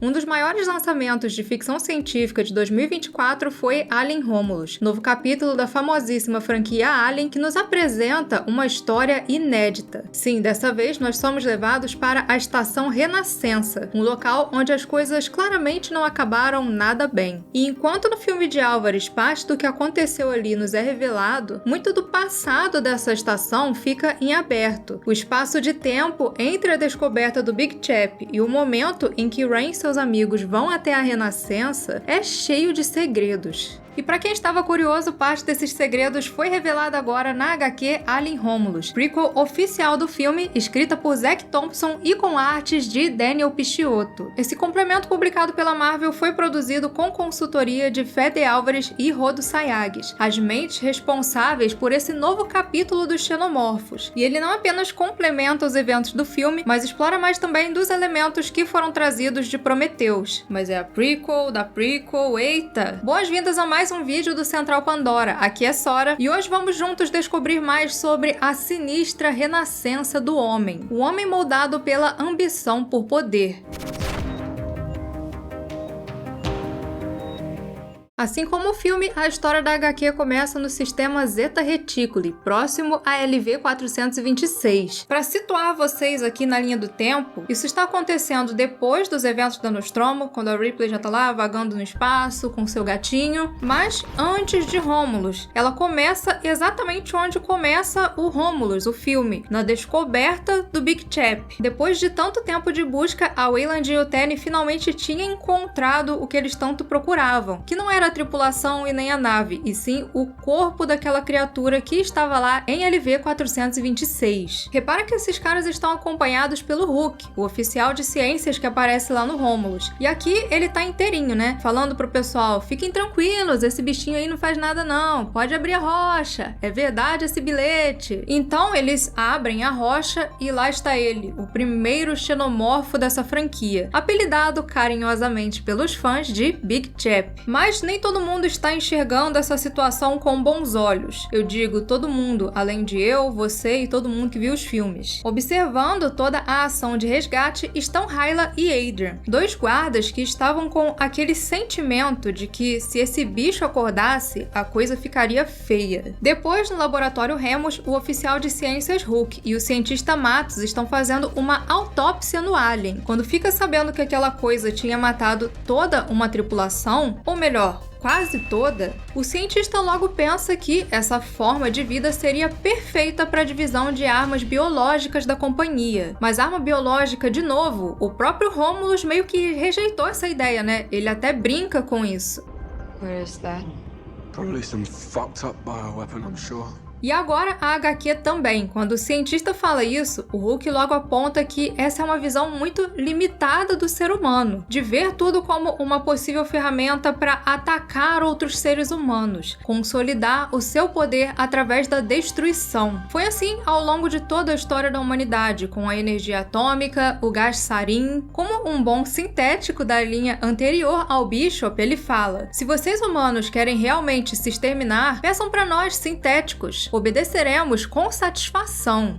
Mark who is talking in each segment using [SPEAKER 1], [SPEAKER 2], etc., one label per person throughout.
[SPEAKER 1] Um dos maiores lançamentos de ficção científica de 2024 foi Alien Romulus, novo capítulo da famosíssima franquia Alien que nos apresenta uma história inédita. Sim, dessa vez nós somos levados para a Estação Renascença, um local onde as coisas claramente não acabaram nada bem. E enquanto no filme de Álvares parte do que aconteceu ali nos é revelado, muito do passado dessa estação fica em aberto. O espaço de tempo entre a descoberta do Big Chap e o momento em que Ray e seus amigos vão até a Renascença é cheio de segredos. E para quem estava curioso, parte desses segredos foi revelada agora na HQ Alien Romulus, prequel oficial do filme, escrita por Zack Thompson e com artes de Daniel Picciotto. Esse complemento publicado pela Marvel foi produzido com consultoria de Fede Álvares e Rodo Sayagues, as mentes responsáveis por esse novo capítulo dos Xenomorfos. E ele não apenas complementa os eventos do filme, mas explora mais também dos elementos que foram trazidos de Prometheus. Mas é a prequel da prequel, eita! Boas-vindas a mais um vídeo do Central Pandora, aqui é Sora, e hoje vamos juntos descobrir mais sobre a sinistra renascença do homem. O homem moldado pela ambição por poder. Assim como o filme, a história da HQ começa no sistema Zeta Reticuli, próximo a LV-426. Para situar vocês aqui na linha do tempo, isso está acontecendo depois dos eventos da Nostromo, quando a Ripley já está lá vagando no espaço com seu gatinho, mas antes de Romulus. Ela começa exatamente onde começa o Romulus, o filme, na descoberta do Big Chap. Depois de tanto tempo de busca, a Weyland e o Tenny finalmente tinham encontrado o que eles tanto procuravam, que não era a tripulação e nem a nave, e sim o corpo daquela criatura que estava lá em LV-426. Repara que esses caras estão acompanhados pelo Hulk, o oficial de ciências que aparece lá no Romulus. E aqui ele tá inteirinho, né? Falando pro pessoal, fiquem tranquilos, esse bichinho aí não faz nada não, pode abrir a rocha, é verdade esse bilhete. Então eles abrem a rocha e lá está ele, o primeiro xenomorfo dessa franquia, apelidado carinhosamente pelos fãs de Big Chap. Mas nem todo mundo está enxergando essa situação com bons olhos. Eu digo todo mundo, além de eu, você e todo mundo que viu os filmes. Observando toda a ação de resgate estão Hyla e Adrian, dois guardas que estavam com aquele sentimento de que se esse bicho acordasse, a coisa ficaria feia. Depois, no laboratório Remus, o oficial de ciências Hulk e o cientista Matos estão fazendo uma autópsia no alien. Quando fica sabendo que aquela coisa tinha matado toda uma tripulação, ou melhor, quase toda, o cientista logo pensa que essa forma de vida seria perfeita para a divisão de armas biológicas da companhia. Mas arma biológica, de novo, o próprio Romulus meio que rejeitou essa ideia, né? Ele até brinca com isso.
[SPEAKER 2] Where is that?
[SPEAKER 3] Probably some fucked up bioweapon, I'm sure.
[SPEAKER 1] E agora a HQ também. Quando o cientista fala isso, o Hulk logo aponta que essa é uma visão muito limitada do ser humano, de ver tudo como uma possível ferramenta para atacar outros seres humanos, consolidar o seu poder através da destruição. Foi assim ao longo de toda a história da humanidade, com a energia atômica, o gás sarin. Como um bom sintético da linha anterior ao Bishop, ele fala: se vocês humanos querem realmente se exterminar, peçam para nós sintéticos. Obedeceremos com satisfação.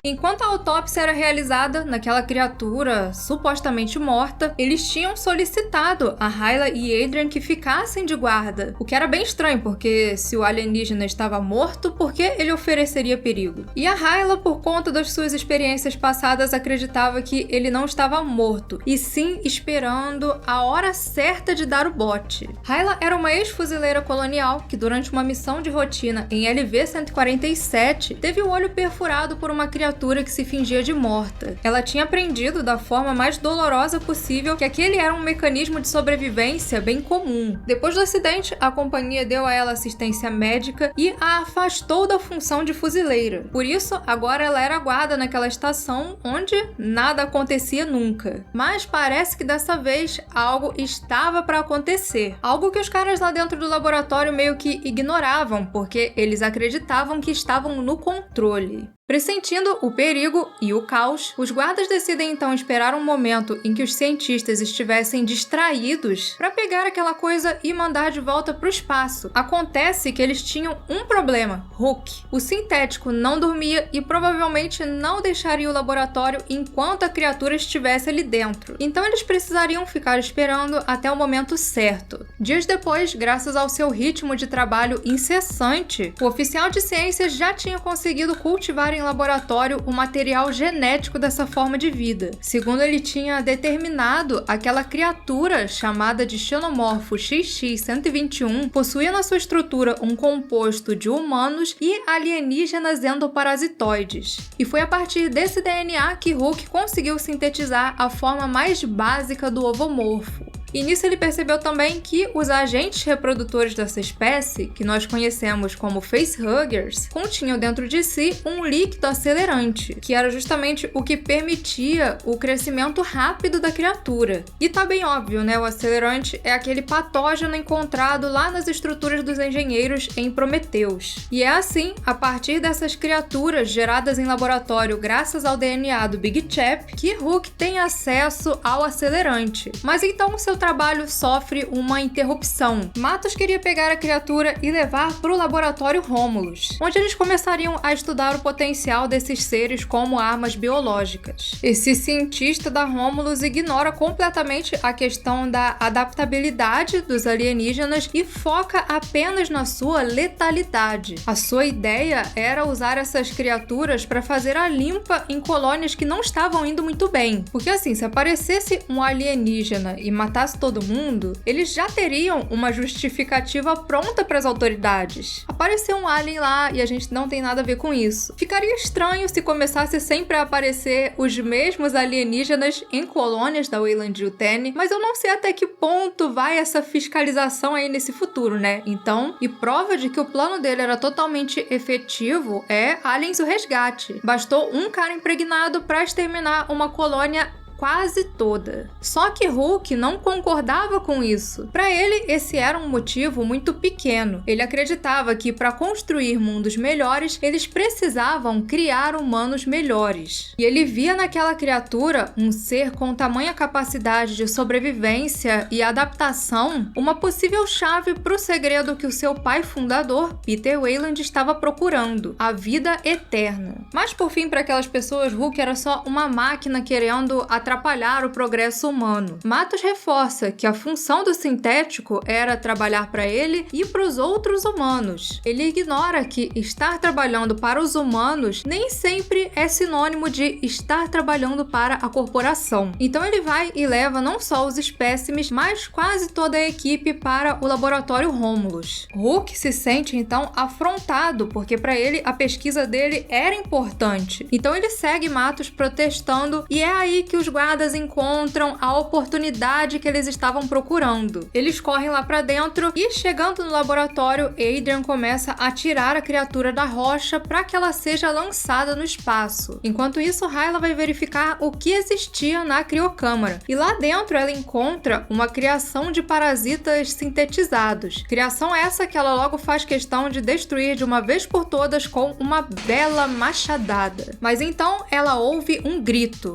[SPEAKER 1] Enquanto a autópsia era realizada naquela criatura supostamente morta, eles tinham solicitado a Hyla e Adrian que ficassem de guarda, o que era bem estranho, porque se o alienígena estava morto, por que ele ofereceria perigo? E a Hyla, por conta das suas experiências passadas, acreditava que ele não estava morto, e sim esperando a hora certa de dar o bote. Hyla era uma ex-fuzileira colonial que, durante uma missão de rotina em LV-147, teve o olho perfurado por uma criatura que se fingia de morta. Ela tinha aprendido da forma mais dolorosa possível que aquele era um mecanismo de sobrevivência bem comum. Depois do acidente, a companhia deu a ela assistência médica e a afastou da função de fuzileira. Por isso, agora ela era guarda naquela estação onde nada acontecia nunca. Mas parece que dessa vez algo estava para acontecer. Algo que os caras lá dentro do laboratório meio que ignoravam, porque eles acreditavam que estavam no controle. Pressentindo o perigo e o caos, os guardas decidem então esperar um momento em que os cientistas estivessem distraídos para pegar aquela coisa e mandar de volta para o espaço. Acontece que eles tinham um problema: Hulk. O sintético não dormia e provavelmente não deixaria o laboratório enquanto a criatura estivesse ali dentro. Então eles precisariam ficar esperando até o momento certo. Dias depois, graças ao seu ritmo de trabalho incessante, o oficial de ciências já tinha conseguido cultivar em laboratório o material genético dessa forma de vida. Segundo ele tinha determinado, aquela criatura chamada de xenomorfo XX-121 possuía na sua estrutura um composto de humanos e alienígenas endoparasitoides. E foi a partir desse DNA que Hulk conseguiu sintetizar a forma mais básica do ovomorfo. E nisso ele percebeu também que os agentes reprodutores dessa espécie, que nós conhecemos como facehuggers, continham dentro de si um líquido acelerante, que era justamente o que permitia o crescimento rápido da criatura. E tá bem óbvio, né? O acelerante é aquele patógeno encontrado lá nas estruturas dos engenheiros em Prometheus. E é assim, a partir dessas criaturas geradas em laboratório graças ao DNA do Big Chap, que Hulk tem acesso ao acelerante. Mas então seu trabalho sofre uma interrupção. Matos queria pegar a criatura e levar para o laboratório Romulus, onde eles começariam a estudar o potencial desses seres como armas biológicas. Esse cientista da Romulus ignora completamente a questão da adaptabilidade dos alienígenas e foca apenas na sua letalidade. A sua ideia era usar essas criaturas para fazer a limpa em colônias que não estavam indo muito bem. Porque assim, se aparecesse um alienígena e matasse todo mundo, eles já teriam uma justificativa pronta para as autoridades. Apareceu um alien lá e a gente não tem nada a ver com isso. Ficaria estranho se começasse sempre a aparecer os mesmos alienígenas em colônias da Weyland-Yutani, mas eu não sei até que ponto vai essa fiscalização aí nesse futuro, né? Então, e prova de que o plano dele era totalmente efetivo é Aliens o Resgate. Bastou um cara impregnado para exterminar uma colônia quase toda. Só que Hulk não concordava com isso. Para ele, esse era um motivo muito pequeno. Ele acreditava que para construir mundos melhores, eles precisavam criar humanos melhores. E ele via naquela criatura um ser com tamanha capacidade de sobrevivência e adaptação, uma possível chave para o segredo que o seu pai fundador, Peter Weyland, estava procurando: a vida eterna. Mas por fim, para aquelas pessoas, Hulk era só uma máquina querendo atrapalhar o progresso humano. Matos reforça que a função do sintético era trabalhar para ele e para os outros humanos. Ele ignora que estar trabalhando para os humanos nem sempre é sinônimo de estar trabalhando para a corporação. Então ele vai e leva não só os espécimes, mas quase toda a equipe para o laboratório Romulus. Hulk se sente então afrontado, porque para ele a pesquisa dele era importante. Então ele segue Matos protestando e é aí que os guardas encontram a oportunidade que eles estavam procurando. Eles correm lá pra dentro e, chegando no laboratório, Adrian começa a tirar a criatura da rocha para que ela seja lançada no espaço. Enquanto isso, Hyla vai verificar o que existia na criocâmara. E lá dentro ela encontra uma criação de parasitas sintetizados. Criação essa que ela logo faz questão de destruir de uma vez por todas com uma bela machadada. Mas então ela ouve um grito.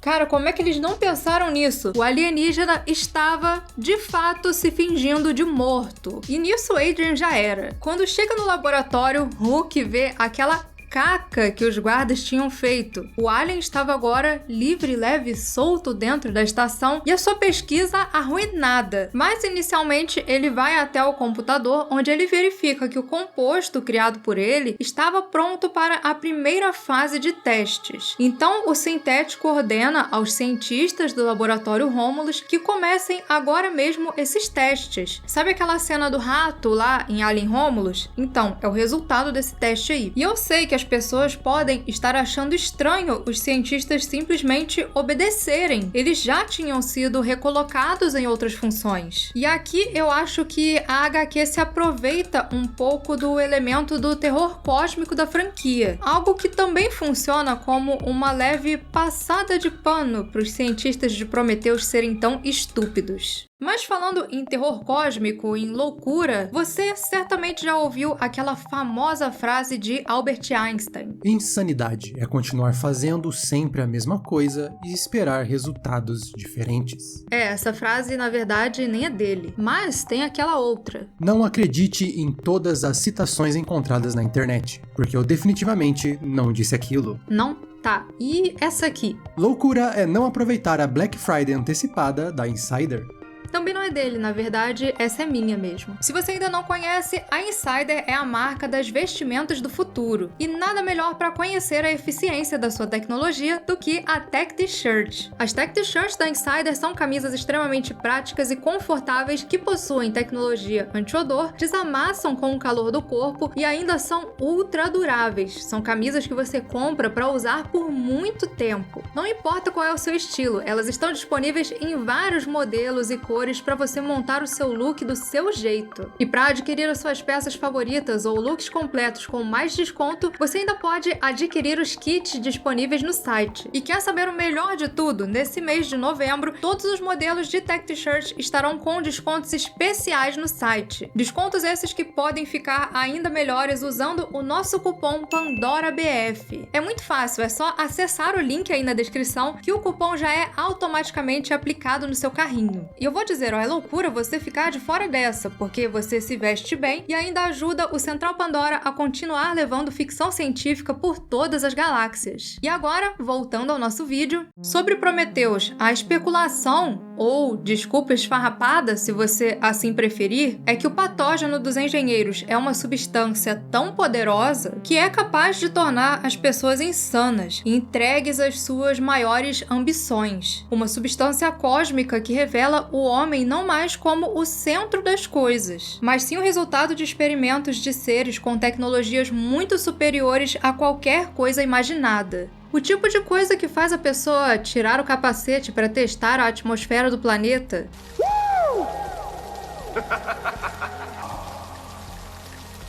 [SPEAKER 1] Cara, como é que eles não pensaram nisso? O alienígena estava, de fato, se fingindo de morto. E nisso Adrian já era. Quando chega no laboratório, Hulk vê aquela caca que os guardas tinham feito. O alien estava agora livre, leve e solto dentro da estação e a sua pesquisa arruinada. Mas inicialmente ele vai até o computador, onde ele verifica que o composto criado por ele estava pronto para a primeira fase de testes. Então o sintético ordena aos cientistas do laboratório Romulus que comecem agora mesmo esses testes. Sabe aquela cena do rato lá em Alien Romulus? Então, é o resultado desse teste aí. E eu sei que as pessoas podem estar achando estranho os cientistas simplesmente obedecerem. Eles já tinham sido recolocados em outras funções. E aqui eu acho que a HQ se aproveita um pouco do elemento do terror cósmico da franquia. Algo que também funciona como uma leve passada de pano para os cientistas de Prometheus serem tão estúpidos. Mas falando em terror cósmico, em loucura, você certamente já ouviu aquela famosa frase de Albert Einstein.
[SPEAKER 2] Insanidade é continuar fazendo sempre a mesma coisa e esperar resultados diferentes.
[SPEAKER 1] Essa frase, na verdade, nem é dele, mas tem aquela outra.
[SPEAKER 2] Não acredite em todas as citações encontradas na internet, porque eu definitivamente não disse aquilo.
[SPEAKER 1] Não? Tá, e essa aqui?
[SPEAKER 2] Loucura é não aproveitar a Black Friday antecipada da Insider.
[SPEAKER 1] Também não é dele, na verdade, essa é minha mesmo. Se você ainda não conhece, a Insider é a marca das vestimentas do futuro. E nada melhor para conhecer a eficiência da sua tecnologia do que a Tech T-Shirt. As Tech T-Shirts da Insider são camisas extremamente práticas e confortáveis que possuem tecnologia anti-odor, desamassam com o calor do corpo e ainda são ultra duráveis. São camisas que você compra para usar por muito tempo. Não importa qual é o seu estilo, elas estão disponíveis em vários modelos e cores para você montar o seu look do seu jeito. E para adquirir as suas peças favoritas ou looks completos com mais desconto, você ainda pode adquirir os kits disponíveis no site. E quer saber o melhor de tudo? Nesse mês de novembro, todos os modelos de Tech T-Shirt estarão com descontos especiais no site. Descontos esses que podem ficar ainda melhores usando o nosso cupom PandoraBF. É muito fácil, é só acessar o link aí na descrição que o cupom já é automaticamente aplicado no seu carrinho. E eu vou dizer, é loucura você ficar de fora dessa, porque você se veste bem e ainda ajuda o Central Pandora a continuar levando ficção científica por todas as galáxias. E agora, voltando ao nosso vídeo, sobre Prometheus, a especulação, ou desculpa esfarrapada, se você assim preferir, é que o patógeno dos engenheiros é uma substância tão poderosa que é capaz de tornar as pessoas insanas e entregues às suas maiores ambições. Uma substância cósmica que revela o homem não mais como o centro das coisas, mas sim o resultado de experimentos de seres com tecnologias muito superiores a qualquer coisa imaginada. O tipo de coisa que faz a pessoa tirar o capacete para testar a atmosfera do planeta.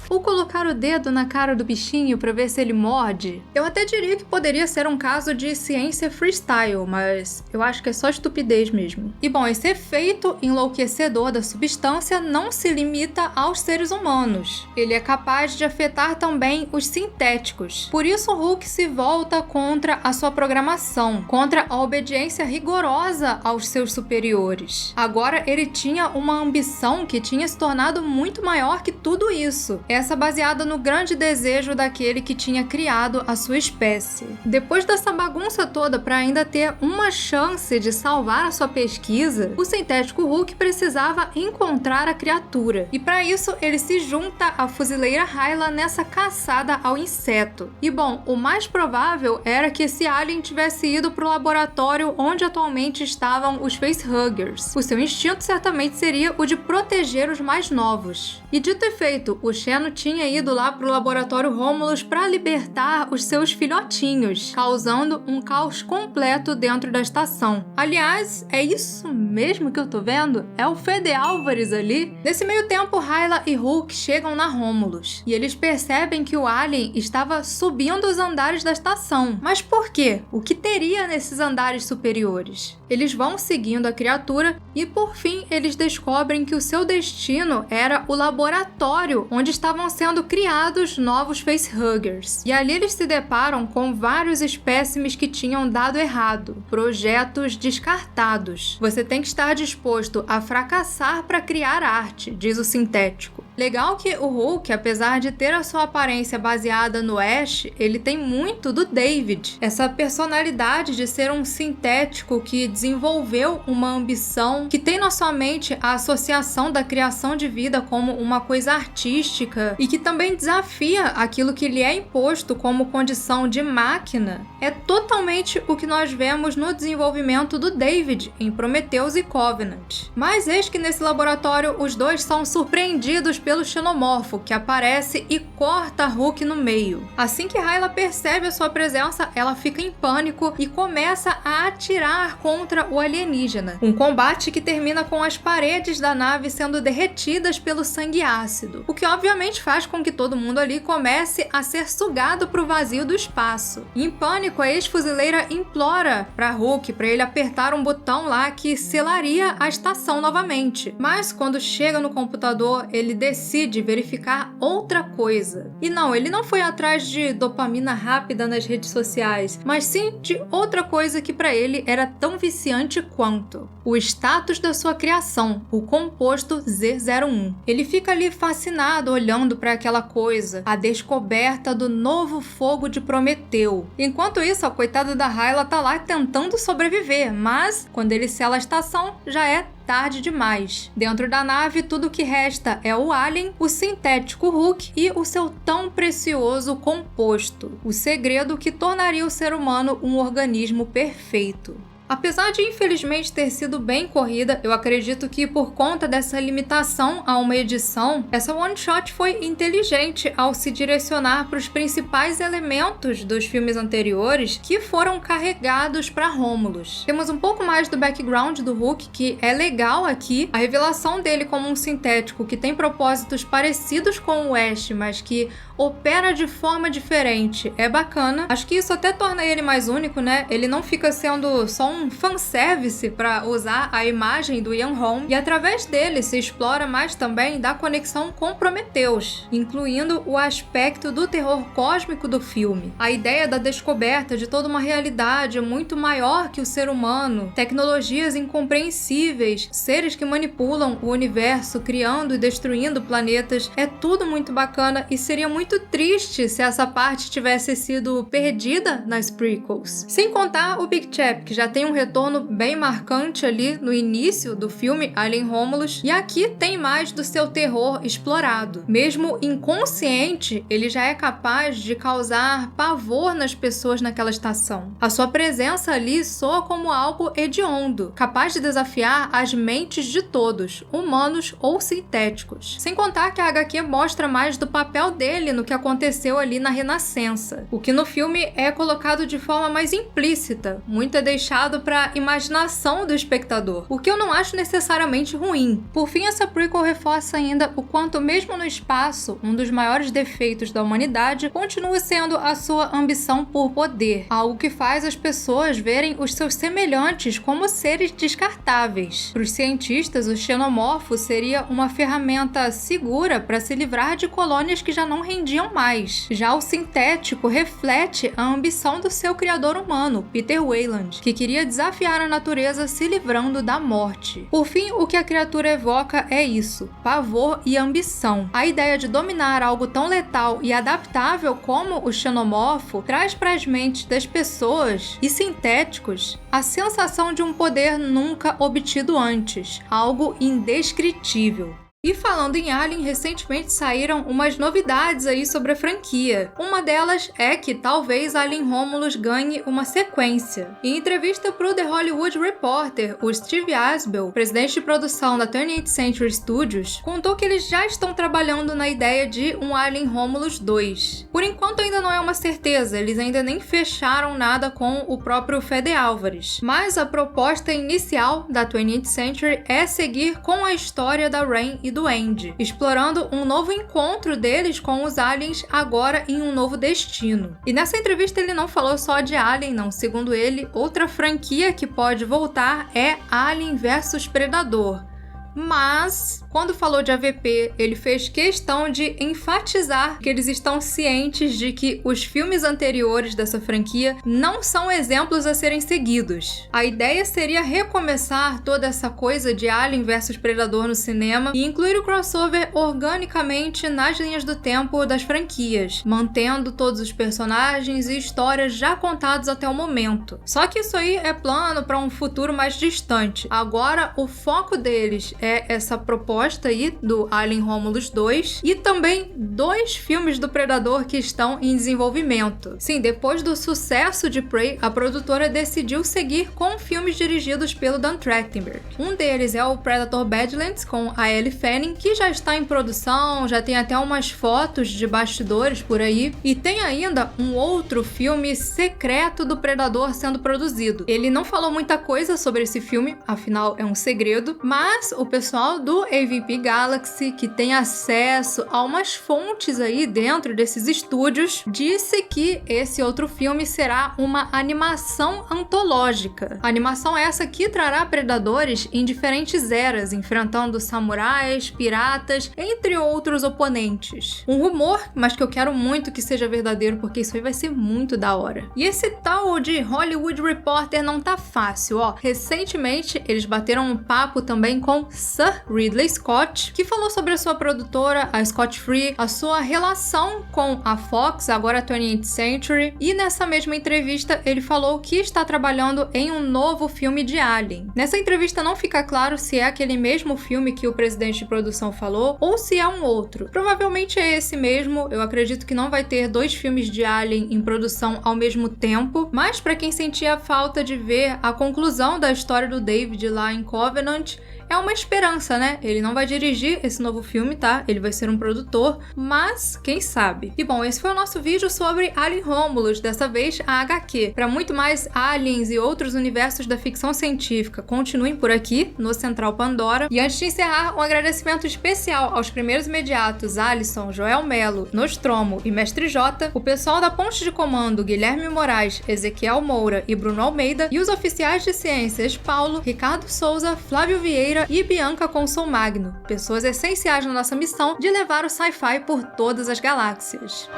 [SPEAKER 1] Ou colocar o dedo na cara do bichinho para ver se ele morde. Eu até diria que poderia ser um caso de ciência freestyle, mas eu acho que é só estupidez mesmo. E bom, esse efeito enlouquecedor da substância não se limita aos seres humanos. Ele é capaz de afetar também os sintéticos. Por isso o Hulk se volta contra a sua programação, contra a obediência rigorosa aos seus superiores. Agora ele tinha uma ambição que tinha se tornado muito maior que tudo isso. Essa baseada no grande desejo daquele que tinha criado a sua espécie. Depois dessa bagunça toda, para ainda ter uma chance de salvar a sua pesquisa, o sintético Hulk precisava encontrar a criatura. E para isso, ele se junta à fuzileira Hyla nessa caçada ao inseto. E bom, o mais provável era que esse alien tivesse ido para o laboratório onde atualmente estavam os Facehuggers. O seu instinto certamente seria o de proteger os mais novos. E dito e feito, o Xeno tinha ido lá pro laboratório Romulus para libertar os seus filhotinhos, causando um caos completo dentro da estação. Aliás, é isso mesmo que eu tô vendo? É o Fede Álvares ali? Nesse meio tempo, Hyla e Hulk chegam na Romulus, e eles percebem que o alien estava subindo os andares da estação. Mas por quê? O que teria nesses andares superiores? Eles vão seguindo a criatura e, por fim, eles descobrem que o seu destino era o laboratório onde estavam sendo criados novos Facehuggers. E ali eles se deparam com vários espécimes que tinham dado errado, projetos descartados. Você tem que estar disposto a fracassar para criar arte, diz o sintético. Legal que o Hulk, apesar de ter a sua aparência baseada no Ash, ele tem muito do David. Essa personalidade de ser um sintético que desenvolveu uma ambição, que tem na sua mente a associação da criação de vida como uma coisa artística e que também desafia aquilo que lhe é imposto como condição de máquina, é totalmente o que nós vemos no desenvolvimento do David em Prometheus e Covenant. Mas eis que nesse laboratório os dois são surpreendidos pelo Xenomorfo, que aparece e corta Hulk no meio. Assim que Hyla percebe a sua presença, ela fica em pânico e começa a atirar contra o alienígena. Um combate que termina com as paredes da nave sendo derretidas pelo sangue ácido, o que obviamente faz com que todo mundo ali comece a ser sugado para o vazio do espaço. Em pânico, a ex-fuzileira implora para Hulk para ele apertar um botão lá que selaria a estação novamente. Mas quando chega no computador, ele decide verificar outra coisa. E não, ele não foi atrás de dopamina rápida nas redes sociais, mas sim de outra coisa que para ele era tão viciante quanto o status da sua criação, o composto Z01. Ele fica ali fascinado olhando para aquela coisa, a descoberta do novo fogo de Prometeu. Enquanto isso, a coitada da Hyla tá lá tentando sobreviver, mas quando ele sela a estação, já é tarde demais. Dentro da nave, tudo que resta é o alien, o sintético Hulk e o seu tão precioso composto, o segredo que tornaria o ser humano um organismo perfeito. Apesar de infelizmente ter sido bem corrida, eu acredito que por conta dessa limitação a uma edição, essa one shot foi inteligente ao se direcionar para os principais elementos dos filmes anteriores que foram carregados para Romulus. Temos um pouco mais do background do Hulk, que é legal aqui, a revelação dele como um sintético que tem propósitos parecidos com o Ash, mas que opera de forma diferente, é bacana. Acho que isso até torna ele mais único, né? Ele não fica sendo só um fanservice para usar a imagem do Ian Holm, e através dele se explora mais também da conexão com Prometheus, incluindo o aspecto do terror cósmico do filme. A ideia da descoberta de toda uma realidade muito maior que o ser humano, tecnologias incompreensíveis, seres que manipulam o universo, criando e destruindo planetas, é tudo muito bacana e seria muito triste se essa parte tivesse sido perdida nas prequels. Sem contar o Big Chap, que já tem um retorno bem marcante ali no início do filme Alien Romulus, e aqui tem mais do seu terror explorado. Mesmo inconsciente, ele já é capaz de causar pavor nas pessoas naquela estação. A sua presença ali soa como algo hediondo, capaz de desafiar as mentes de todos, humanos ou sintéticos. Sem contar que a HQ mostra mais do papel dele no que aconteceu ali na Renascença, o que no filme é colocado de forma mais implícita, muito é deixado para imaginação do espectador, o que eu não acho necessariamente ruim. Por fim, essa prequel reforça ainda o quanto, mesmo no espaço, um dos maiores defeitos da humanidade continua sendo a sua ambição por poder, algo que faz as pessoas verem os seus semelhantes como seres descartáveis. Para os cientistas, o xenomorfo seria uma ferramenta segura para se livrar de colônias que já não rendiam mais. Já o sintético reflete a ambição do seu criador humano, Peter Weyland, que queria desafiar a natureza se livrando da morte. Por fim, o que a criatura evoca é isso: pavor e ambição. A ideia de dominar algo tão letal e adaptável como o xenomorfo traz para as mentes das pessoas e sintéticos a sensação de um poder nunca obtido antes, algo indescritível. E falando em Alien, recentemente saíram umas novidades aí sobre a franquia. Uma delas é que talvez Alien Romulus ganhe uma sequência. Em entrevista para o The Hollywood Reporter, o Steve Asbell, presidente de produção da 20th Century Studios, contou que eles já estão trabalhando na ideia de um Alien Romulus 2. Por enquanto ainda não é uma certeza, eles ainda nem fecharam nada com o próprio Fede Álvares. Mas a proposta inicial da 20th Century é seguir com a história da Rain e do Andy, explorando um novo encontro deles com os aliens agora em um novo destino. E nessa entrevista ele não falou só de Alien, não. Segundo ele, outra franquia que pode voltar é Alien vs Predador. Mas, quando falou de AVP, ele fez questão de enfatizar que eles estão cientes de que os filmes anteriores dessa franquia não são exemplos a serem seguidos. A ideia seria recomeçar toda essa coisa de Alien vs Predador no cinema e incluir o crossover organicamente nas linhas do tempo das franquias, mantendo todos os personagens e histórias já contados até o momento. Só que isso aí é plano para um futuro mais distante. Agora, o foco deles é essa proposta aí do Alien Romulus 2 e também 2 filmes do Predador que estão em desenvolvimento. Sim, depois do sucesso de Prey, a produtora decidiu seguir com filmes dirigidos pelo Dan Trachtenberg. Um deles é o Predator Badlands, com a Elle Fanning, que já está em produção, já tem até umas fotos de bastidores por aí, e tem ainda um outro filme secreto do Predador sendo produzido. Ele não falou muita coisa sobre esse filme, afinal é um segredo, mas o pessoal do AVP Galaxy, que tem acesso a umas fontes aí dentro desses estúdios, disse que esse outro filme será uma animação antológica. A animação essa que trará predadores em diferentes eras, enfrentando samurais, piratas, entre outros oponentes. Um rumor, mas que eu quero muito que seja verdadeiro, porque isso aí vai ser muito da hora. E esse tal de Hollywood Reporter não tá fácil, ó. Recentemente, eles bateram um papo também com Sir Ridley Scott, que falou sobre a sua produtora, a Scott Free, a sua relação com a Fox, agora a 20th Century, e nessa mesma entrevista ele falou que está trabalhando em um novo filme de Alien. Nessa entrevista não fica claro se é aquele mesmo filme que o presidente de produção falou ou se é um outro. Provavelmente é esse mesmo, eu acredito que não vai ter 2 filmes de Alien em produção ao mesmo tempo, mas para quem sentia falta de ver a conclusão da história do David lá em Covenant, é uma esperança, né? Ele não vai dirigir esse novo filme, tá? Ele vai ser um produtor, mas quem sabe? E bom, esse foi o nosso vídeo sobre Alien Romulus, dessa vez a HQ. Para muito mais aliens e outros universos da ficção científica, continuem por aqui no Central Pandora. E antes de encerrar, um agradecimento especial aos primeiros imediatos Alisson, Joel Melo, Nostromo e Mestre J, o pessoal da Ponte de Comando Guilherme Moraes, Ezequiel Moura e Bruno Almeida, e os oficiais de ciências Paulo, Ricardo Souza, Flávio Vieira e Bianca Consul Magno, pessoas essenciais na nossa missão de levar o sci-fi por todas as galáxias.